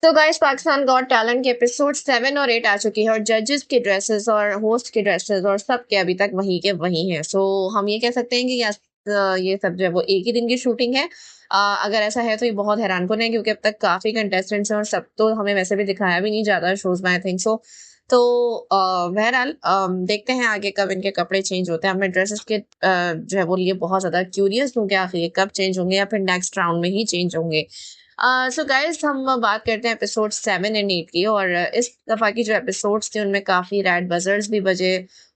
तो guys Pakistan got talent के episode 7 और 8 आ चुकी है और जजेस की ड्रेसेस और होस्ट की ड्रेसेस और सब के अभी तक वहीं के वहीं हैं। सो हम ये कह सकते हैं कि ये सब जो है वो एक ही दिन की शूटिंग है। अगर ऐसा है तो ये बहुत हैरानकुन है क्योंकि अब तक काफी कंटेस्टेंट्स हैं और सब तो हमें वैसे भी दिखाया भी नहीं जाता शोज में, आई थिंक सो। तो बहरहाल देखते हैं आगे कब इनके कपड़े चेंज होते हैं। मैं ड्रेसेस के जो है वो लिए बहुत ज्यादा क्यूरियस हूँ कि आखिर ये कब चेंज होंगे या फिर नेक्स्ट राउंड में ही चेंज होंगे। सो गाइस हम बात करते हैं एपिसोड 7 एंड 8 की। और इस दफा की जो एपिसोड्स थे उनमें काफी रेड बजर्स भी बजे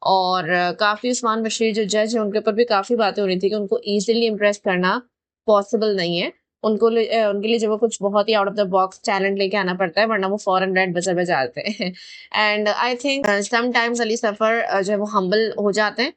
और काफी उस्मान बशीर जो जज है उनके ऊपर भी काफी बातें हो रही थी कि उनको इजीली इम्प्रेस करना पॉसिबल नहीं है। उनके लिए जो वो कुछ बहुत ही out of the box talent लेके आना पड़ता है, वरना वो फॉरन रेड बजर बजाते हैं। And I think sometimes Ali Safar जो है वो हम्बल हो जाते हैं,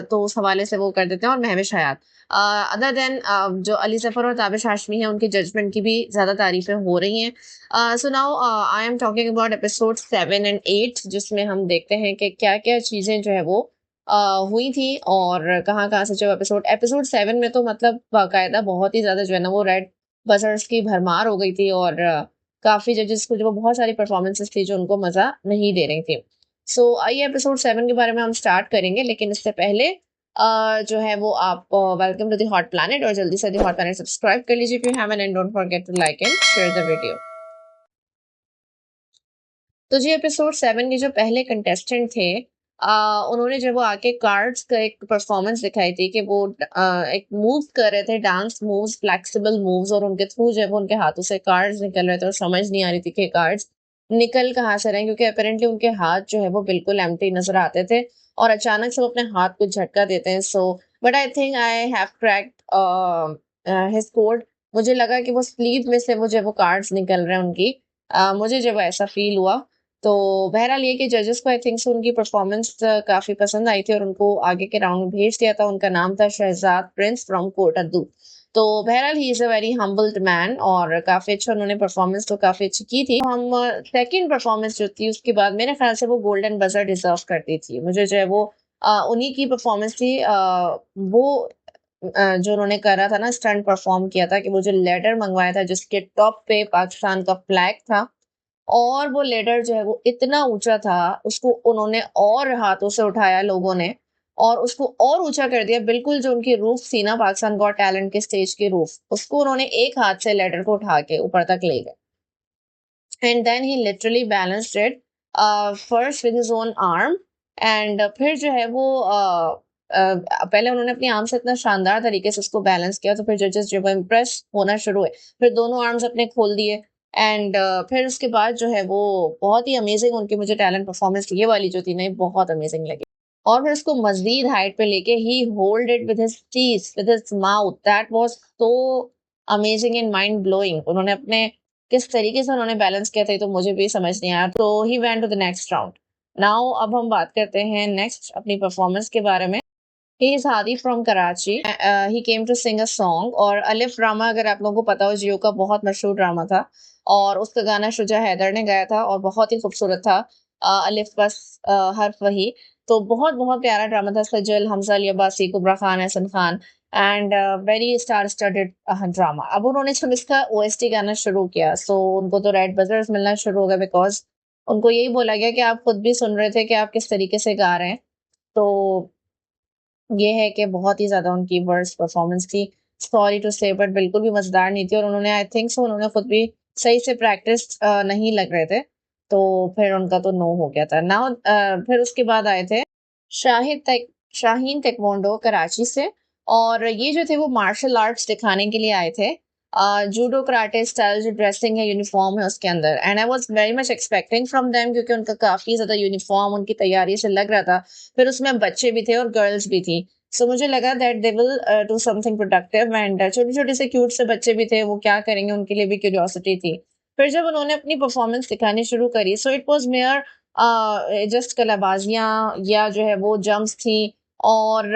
तो उस हवाले से वो कर देते हैं। और महविश हयात अदर देन जो अली जफर और ताबिश हाशमी है उनकी जजमेंट की भी ज्यादा तारीफें हो रही हैं। So now I am talking about episode 7 and 8, जिसमें हम देखते हैं कि क्या क्या चीजें जो है वो हुई थी और कहाँ कहाँ से जो एपिसोड एपिसोड 7 में तो मतलब बाकायदा बहुत ही ज्यादा जो है ना वो रेड बजर्स की भरमार हो गई थी। और काफी जजेस को जो वो बहुत सारी परफॉर्मेंसेस थी जो उनको मजा नहीं दे रही थी। सो आइए एपिसोड 7 के बारे में हम स्टार्ट करेंगे, लेकिन इससे पहले जो है वो आप welcome to the Hot Planet, और जल्दी से द हॉट प्लैनेट सब्सक्राइब कर लीजिए if you haven't and don't forget to like and share the video. तो जी एपिसोड 7 के जो पहले कंटेस्टेंट थे उन्होंने जब वो आके कार्ड्स का एक परफॉर्मेंस दिखाई थी कि वो एक मूव कर रहे थे, डांस मूव्स, फ्लेक्सिबल मूव्स, और उनके थ्रू जब उनके हाथों से कार्ड्स निकल रहे थे और समझ नहीं आ रही थी कि कार्ड्स निकल कहाँ से रहे, क्योंकि अपेरेंटली उनके हाथ जो है वो बिल्कुल एम्प्टी नजर आते थे और अचानक से वो अपने हाथ को झटका देते हैं। So but I think I have cracked his code. मुझे लगा कि वो स्लीव में से मुझे वो कार्ड्स निकल रहे हैं उनकी। मुझे जब ऐसा फील हुआ तो बहरहाल ये कि जजेस को आई थिंक से उनकी परफॉर्मेंस काफी पसंद आई थी और उनको आगे के राउंड में भेज दिया था। उनका नाम था शहजाद प्रिंस फ्रॉम कोटद्दू। तो बहरहाल he is a very humbled man और काफी अच्छा उन्होंने परफॉर्मेंस तो काफी अच्छी की थी। हम सेकंड परफॉर्मेंस जो थी उसके बाद मेरे ख्याल से वो गोल्डन बजर डिजर्व करती थी। मुझे जो है वो उन्हीं की परफॉर्मेंस थी। वो जो उन्होंने करा था ना, स्टंट परफॉर्म किया था कि वो जो लेडर मंगवाया था जिसके टॉप पे पाकिस्तान का फ्लैग था, और वो लेडर जो है वो इतना ऊंचा था, उसको उन्होंने और हाथों से उठाया लोगों ने और उसको और ऊंचा कर दिया। बिल्कुल जो उनकी रूफ थी ना पाकिस्तान गॉट टैलेंट के स्टेज की रूफ, उसको उन्होंने एक हाथ से लेडर को उठा के ऊपर तक ले गए। And then he literally balanced it first with his own arm. And फिर जो है वो पहले उन्होंने अपनी आर्म से इतना शानदार तरीके से उसको बैलेंस किया, तो फिर जजेस जो है इम्प्रेस होना शुरू हुए। फिर दोनों आर्म्स अपने खोल दिए एंड फिर उसके बाद जो है वो बहुत ही अमेजिंग उनकी मुझे टैलेंट परफॉर्मेंस ये वाली जो थी ना, ये बहुत अमेजिंग लगी। और फिर उसको मजीद हाइट पे लेके ही hold it with his teeth, with his mouth, that was so amazing and mind blowing. उन्होंने अपने किस तरीके से उन्होंने बैलेंस किया था ये तो मुझे भी समझ नहीं आया। तो he went to the next round. Now अब हम बात करते हैं नेक्स्ट अपनी परफॉर्मेंस के बारे में। He is Hadi from Karachi. He came to sing a song. और अलिफ ड्रामा, अगर आप लोगों को पता हो, जियो का बहुत मशहूर ड्रामा था और उसका गाना शुजा हैदर ने गाया था और बहुत ही खूबसूरत था। अलिफ बस हर्फ वही। तो बहुत बहुत प्यारा ड्रामा था। Sajal, Hamza Ali Abbasi, Kubra Khan, Ahsan Khan, and very star studded drama. अब उन्होंने जब इसका ओएसटी गाना शुरू किया सो उनको तो रेड बजर्स मिलना शुरू हो गया, बिकॉज उनको यही बोला गया कि आप खुद भी सुन रहे थे कि आप किस तरीके से गा रहे हैं। तो ये है कि बहुत ही ज़्यादा उनकी वर्स्ट परफॉर्मेंस थी। सॉरी टू से, बट बिल्कुल भी मज़ेदार नहीं थी और उन्होंने आई थिंक सो उन्होंने खुद भी सही से प्रैक्टिस नहीं लग रहे थे, तो फिर उनका तो नो हो गया था। नाउ फिर उसके बाद आए थे शाहिद टेक शाहीन टेक्वांडो कराची से। और ये जो थे वो मार्शल आर्ट्स दिखाने के लिए आए थे। जूडो कराटे स्टाइल जो ड्रेसिंग है, यूनिफॉर्म है उसके अंदर, and I was very much expecting from them क्योंकि उनका काफ़ी ज़्यादा यूनिफॉर्म उनकी तैयारी से लग रहा था। फिर उसमें बच्चे भी थे और गर्ल्स भी थी। सो मुझे लगा that they will do something productive. And छोटे छोटे से क्यूट से बच्चे भी थे, वो क्या करेंगे उनके लिए भी क्यूरियोसिटी थी। फिर जब उन्होंने अपनी परफॉर्मेंस दिखानी शुरू करी so it was mere just कलाबाजियाँ या जो है वो जंप्स थी। और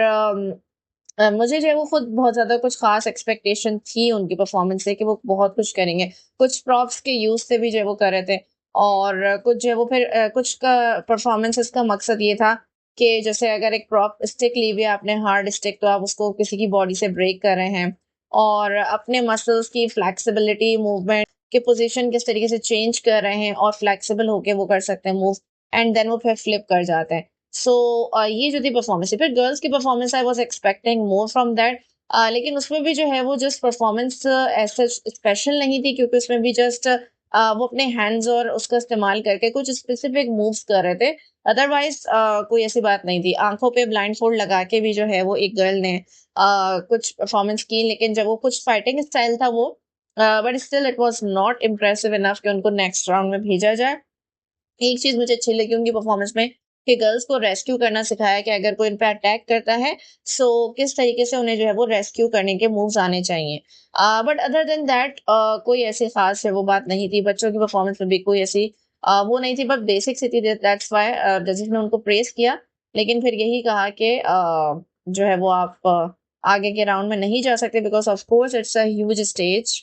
मुझे जो है वो खुद बहुत ज़्यादा कुछ ख़ास एक्सपेक्टेशन थी उनकी परफॉर्मेंस से कि वो बहुत कुछ करेंगे। कुछ प्रॉप्स के यूज़ से भी जो है वो कर रहे थे और कुछ जो है वो फिर कुछ का परफॉर्मेंसेस का मकसद ये था कि जैसे अगर एक प्रॉप स्टिक ली हुई है आपने, हार्ड स्टिक, तो आप उसको किसी की बॉडी से ब्रेक कर रहे हैं और अपने मसल्स की फ्लेक्सिबिलिटी, मूवमेंट कि पोजीशन किस तरीके से चेंज कर रहे हैं और फ्लेक्सिबल होके वो कर सकते हैं मूव, एंड देन वो फिर फ्लिप कर जाते हैं। सो ये जो थी परफॉर्मेंस थी। फिर गर्ल्स की performance I was expecting more from that, लेकिन उसमें भी जो है वो जस्ट परफॉर्मेंस ऐसा स्पेशल नहीं थी, क्योंकि उसमें भी जस्ट वो अपने हैंड्स और उसका इस्तेमाल करके कुछ स्पेसिफिक मूव्स कर रहे थे। अदरवाइज कोई ऐसी बात नहीं थी। आंखों पे ब्लाइंड फोल्ड लगा के भी जो है वो एक गर्ल ने कुछ परफॉर्मेंस की, लेकिन जब वो कुछ फाइटिंग स्टाइल था वो, but still it was not impressive enough कि उनको नेक्स्ट राउंड में भेजा जाए। एक चीज मुझे अच्छी लगी उनकी परफॉर्मेंस में कि गर्ल्स को रेस्क्यू करना सिखाया कि अगर कोई इन पे अटैक करता है, सो किस तरीके से उन्हें जो है वो रेस्क्यू करने के मूव्स आने चाहिए। बट अदर देन दैट कोई ऐसी खास है वो बात नहीं थी। बच्चों की परफॉर्मेंस में भी कोई ऐसी वो नहीं थी, बट बेसिक सी थी। दैट्स व्हाई जजेस ने उनको प्रेज किया, लेकिन फिर यही कहा कि जो है वो आप आगे के राउंड में नहीं जा सकते, because of course it's a huge stage.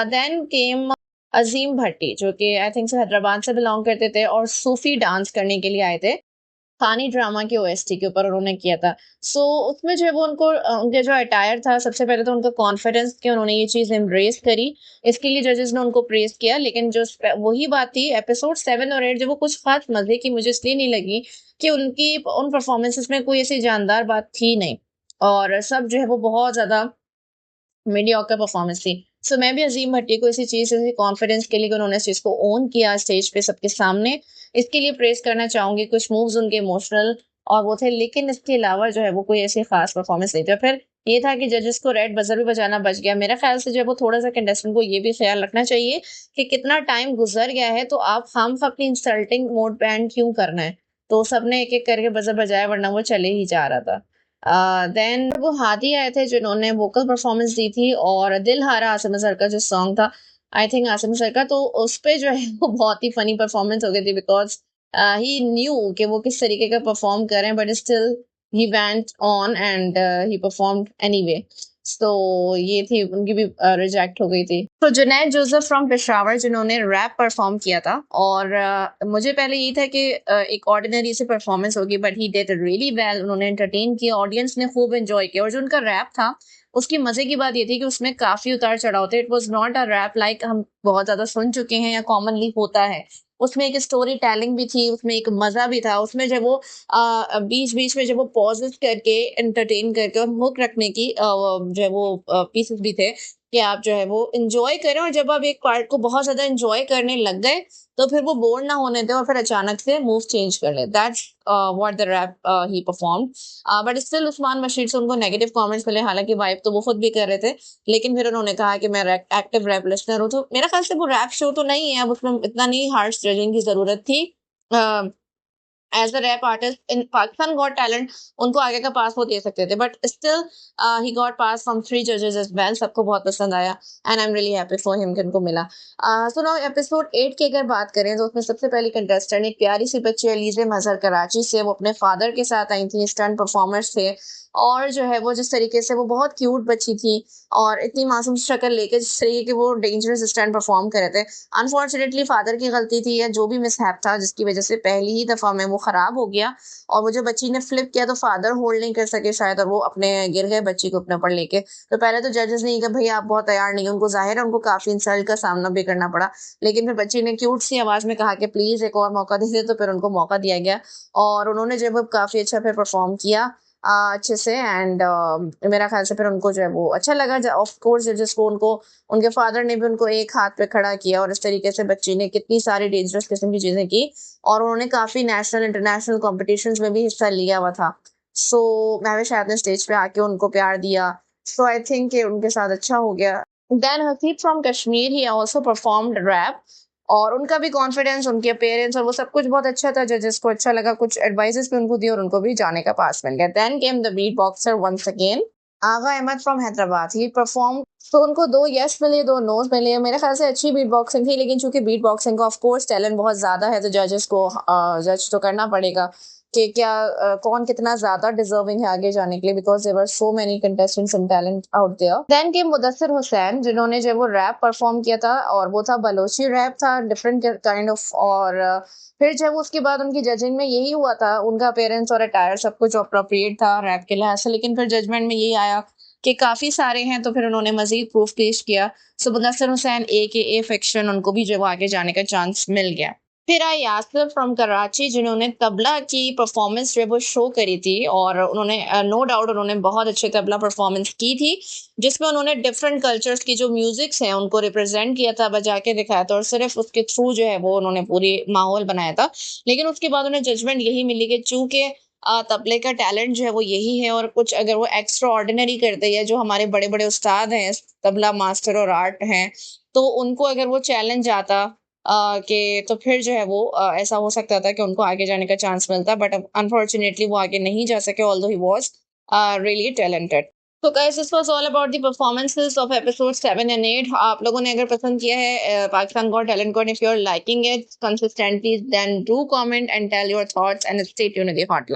Then came Azeem Bhatti, जो कि आई थिंक से हैदराबाद से बिलोंग करते थे और सूफी डांस करने के लिए आए थे। खानी ड्रामा के ओएसटी के ऊपर उन्होंने किया था। सो उसमें जो है वो उनको उनके जो अटायर था, सबसे पहले तो उनका कॉन्फिडेंस कि उन्होंने ये चीज़ एम्ब्रेस करी, इसके लिए जजेस ने उनको प्रेज़ किया। लेकिन जो वही बात थी एपिसोड 7 और 8, जो वो कुछ ख़ास मज़े की मुझे इसलिए नहीं लगी कि उनकी उन परफॉर्मेंसेस में कोई ऐसी जानदार बात थी नहीं, और सब जो है वो बहुत ज़्यादा मीडियोकर परफॉर्मेंस थी। सो मैं भी अज़ीम भट्टी को इसी चीज़ इसी कॉन्फिडेंस के लिए कि उन्होंने इस चीज़ को ओन किया स्टेज पे सबके सामने, इसके लिए प्रेज़ करना चाहूँगी। कुछ मूव्स उनके इमोशनल और वो थे, लेकिन इसके अलावा जो है वो कोई ऐसी ख़ास परफॉर्मेंस नहीं थी। और फिर ये था कि जजेस को रेड बज़र भी बजाना बच गया। मेरा ख़्याल से जो है वो थोड़ा-सा कंटेस्टेंट को ये भी ख़्याल रखना चाहिए कि कितना टाइम गुज़र गया है, तो आप खामख़ा अपनी इंसल्टिंग मोड पे एंड क्यों करना है? तो सबने एक-एक करके बज़र बजाया, वरना वो चले ही जा रहा था। देन वो हादी आए थे जिन्होंने वोकल परफॉर्मेंस दी थी, और दिल हारा आसिम अजहर का जो सॉन्ग था, आई थिंक आसिम अजहर का, तो उस पे जो है वो बहुत ही फनी परफॉर्मेंस हो गई थी, बिकॉज ही न्यू कि वो किस तरीके का परफॉर्म कर रहे हैं, but still he went on and he performed anyway. So ये थी उनकी भी रिजेक्ट हो गई थी। तो जुनैद जोसेफ फ्रॉम पेशावर जिन्होंने रैप परफॉर्म किया था, और मुझे पहले ये था कि एक ऑर्डिनरी सी परफॉर्मेंस होगी, but he did really well. उन्होंने एंटरटेन किया, ऑडियंस ने खूब एंजॉय किया। और जो उनका रैप था, उसकी मजे की बात ये थी कि उसमें काफी उतार चढ़ाव थे। It was not a rap like हम बहुत ज्यादा सुन चुके हैं या कॉमनली होता है। उसमें एक स्टोरी टेलिंग भी थी, उसमें एक मजा भी था, उसमें जब वो बीच बीच में जब वो पॉजेस करके एंटरटेन करके और हुक रखने की जो है वो पीसेस भी थे कि आप जो है वो एंजॉय करें, और जब आप एक पार्ट को बहुत ज्यादा एंजॉय करने लग गए, तो फिर वो बोर ना होने दें और फिर अचानक से मूव चेंज कर ले। That's what the rap he perform. But still Usman मशीद से उनको नेगेटिव कमेंट्स मिले, हालांकि वाइब तो वो खुद भी कर रहे थे, लेकिन फिर उन्होंने कहा कि मैं एक्टिव रैप लिस्नर हूँ। तो मेरा ख्याल से वो रैप शो तो नहीं है, अब उसमें इतना नहीं हार्श जजिंग की जरूरत थी। As a rap artist in Pakistan got talent, उनको आगे का पास वो दे सकते थे, but still he got pass from 3 जजेस एज वेल। सबको बहुत पसंद आया, and I am really happy for him कि उनको मिला। सो नाउ एपिसोड 8 की अगर बात करें, तो उसमें सबसे पहली कंटेस्टेंट एक प्यारी सी बच्ची अलीज़े मजहर कराची से, वो अपने फादर के साथ आई थी, स्टंट परफॉर्मर्स थे। और जो है वो जिस तरीके से वो बहुत क्यूट बच्ची थी, और इतनी मासूम शक्ल लेके जिस तरीके के वो डेंजरस स्टंट परफॉर्म कर रहे थे, अनफॉर्चुनेटली फादर की गलती थी या जो भी मिसहैप था, जिसकी वजह से पहली ही दफा में वो खराब हो गया। और वो जो बच्ची ने फ्लिप किया, तो फादर होल्ड नहीं कर सके शायद, और वो अपने गिर गए बच्ची को अपने ऊपर लेके। तो पहले तो जजेस ने कहा भाई आप बहुत तैयार नहीं, उनको जाहिर है उनको काफी इंसल्ट का सामना भी करना पड़ा, लेकिन फिर बच्ची ने क्यूट सी आवाज में कहा कि प्लीज एक और मौका दीजिए, तो फिर उनको मौका दिया गया, और उन्होंने जब काफी अच्छा फिर परफॉर्म किया अच्छे से। एंड मेरा ख्याल से फिर उनको जो है वो अच्छा लगा। ऑफ कोर्स जिसको उनको उनके फादर ने भी उनको एक हाथ पे खड़ा किया, और इस तरीके से बच्ची ने कितनी सारी डेंजरस किस्म की चीजें की, और उन्होंने काफी नेशनल इंटरनेशनल कॉम्पिटिशन्स में भी हिस्सा लिया हुआ था। सो मैं भी शायद ने स्टेज पे आके उनको प्यार दिया। सो आई थिंक उनके साथ अच्छा हो गया। Then Haseeb from Kashmir he also performed rap, और उनका भी कॉन्फिडेंस, उनके अपीयरेंस और वो सब कुछ बहुत अच्छा था। जजेस को अच्छा लगा, कुछ एडवाइसेस भी उनको दिए, और उनको भी जाने का पास मिल गया। Then came the beat boxer once again, Agha Ahmed from Hyderabad. He perform, तो उनको 2 यस मिले, 2 नोज मिले। मेरे ख्याल से अच्छी बीट बॉक्सिंग थी, लेकिन चूंकि बीट बॉक्सिंग का ऑफ कोर्स टैलेंट बहुत ज्यादा है, तो जजेस को जज तो करना पड़ेगा कि क्या कौन कितना ज्यादा डिजर्विंग है आगे जाने के लिए, because there were so many contestants in talent out there. Then के मुदस्सिर हुसैन जिन्होंने जो वो रैप परफॉर्म किया था, और वो था बलोची रैप था, डिफरेंट काइंड ऑफ। और फिर जब उसके बाद उनकी जजिंग में यही हुआ था, उनका अपेयरेंस और अटायर सब कुछ अप्रोप्रिएट था रैप के लिहाज से, लेकिन फिर जजमेंट में यही आया कि काफ़ी सारे हैं, तो फिर उन्होंने मज़ीद प्रूफ़ पेश किया। सो मुदस्सिर हुसैन AKA फिक्शन, उनको भी जो है वो आगे जाने का चांस मिल गया। फिर आए यासिर फ्रॉम कराची, जिन्होंने तबला की परफॉर्मेंस जो है वो शो करी थी, और उन्होंने नो डाउट उन्होंने बहुत अच्छे तबला परफॉर्मेंस की थी, जिसमें उन्होंने डिफरेंट कल्चर्स की जो म्यूजिक्स हैं उनको रिप्रेजेंट किया था, बजा के दिखाया था, और सिर्फ उसके थ्रू जो है वो उन्होंने पूरी माहौल बनाया था। लेकिन उसके बाद उन्हें जजमेंट यही मिली कि चूंकि तबले का टैलेंट जो है वो यही है, और कुछ अगर वो एक्स्ट्रा ऑर्डिनरी करते हैं, जो हमारे बड़े बड़े उस्ताद हैं तबला मास्टर और आर्ट हैं, तो उनको अगर वो चैलेंज आता कि तो फिर जो है वो ऐसा हो सकता था कि उनको आगे जाने का चांस मिलता, बट अनफॉर्चुनेटली वो आगे नहीं जा सके, although he was really talented. तो guys, this was all about the performances of episode 7 and 8। आप लोगों ने अगर पसंद किया है पाकिस्तान गॉट टैलेंट को, if you are liking it consistently, then do comment and tell your thoughts and stay tuned with the hotline.